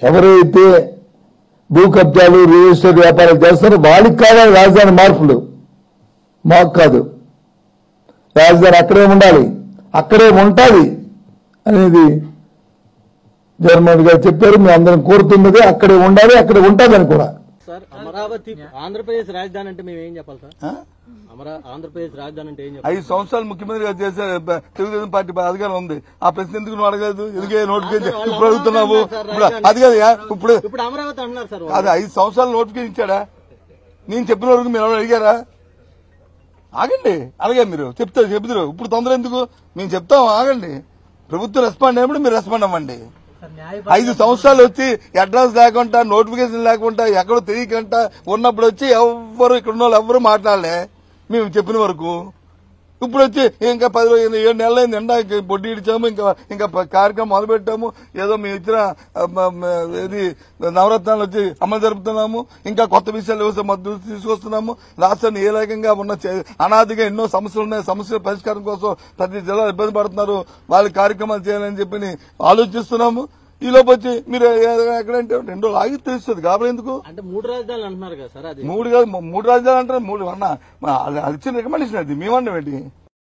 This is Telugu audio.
ఎవరైతే భూ కబ్జాలు రియల్ ఎస్టేట్ వ్యాపారాలు చేస్తారో వాళ్ళకి కావాలి రాజధాని మార్పులు, మాకు కాదు. రాజధాని అక్కడే ఉండాలి, అక్కడే ఉంటుంది అనేది జగన్మోహన్ గారు చెప్పారు. మేము అందరం కోరుతున్నది అక్కడే ఉండాలి, అక్కడే ఉంటుందని కూడా. సార్ అమరావతి ఆంధ్రప్రదేశ్ రాజధాని అంటే మేము ఏం చెప్పాలి సార్? ఆంధ్రప్రదేశ్ రాజధాని అంటే ఏం చెప్పాలి? 5 సంవత్సరాలు ముఖ్యమంత్రిగా చేసే తెలుగుదేశం పార్టీ అధికారం ఉంది. ఆ ప్రశ్న ఎందుకు నువ్వు అడగలేదు? ఎందుకే నోటిఫికేషన్ ఇప్పుడు అడుగుతున్నావు? అది కదా ఇప్పుడు అమరావతి అంటున్నారు సార్. అది 5 సంవత్సరాలు నోటిఫికేషన్ ఇచ్చాడా? నేను చెప్పిన వరకు మీరు ఎవరు అడిగారా? ఆగండి, అలాగే మీరు చెప్తారు. ఇప్పుడు తొందర ఎందుకు? మేము చెప్తాం, ఆగండి. ప్రభుత్వం రెస్పాండ్ అయినప్పుడు మీరు రెస్పాండ్ అవ్వండి. 5 సంవత్సరాలు వచ్చి అడ్రస్ లేకుండా, నోటిఫికేషన్ లేకుండా, ఎక్కడో తెలియకుండా ఉన్నప్పుడు వచ్చి ఎవరు ఇక్కడ ఉన్న వాళ్ళు ఎవరు మాట్లాడలే మేము చెప్పిన వరకు. ఇప్పుడు వచ్చి ఇంకా 7 నెలలైంది ఎండా బొడ్డి ఇచ్చాము, ఇంకా కార్యక్రమం మొదలుపెట్టాము. ఏదో మేము ఇచ్చిన ఇది నవరత్నాలు వచ్చి అమలు జరుపుతున్నాము. ఇంకా కొత్త విషయాలు మద్దతు తీసుకొస్తున్నాము. రాష్ట్రాన్ని ఏ రకంగా ఉన్న అనాదిగా ఎన్నో సమస్యలు ఉన్నాయి. సమస్యల పరిష్కారం కోసం ప్రతి జిల్లా ఇబ్బంది పడుతున్నారు. వాళ్ళ కార్యక్రమాలు చేయాలని చెప్పి ఆలోచిస్తున్నాము. ఈ లోపు వచ్చి మీరు ఎక్కడంటే 2 రోజులు ఆగి తెలుస్తుంది. కాబట్టి ఎందుకు అంటే 3 రాజధానులు అంటున్నారు కదా సార్? అది 3 రాజధానులు అంటారు. 3 అన్నా అది ఇచ్చిన రికమెండేషన్. అది మేమన్నా ఏంటి?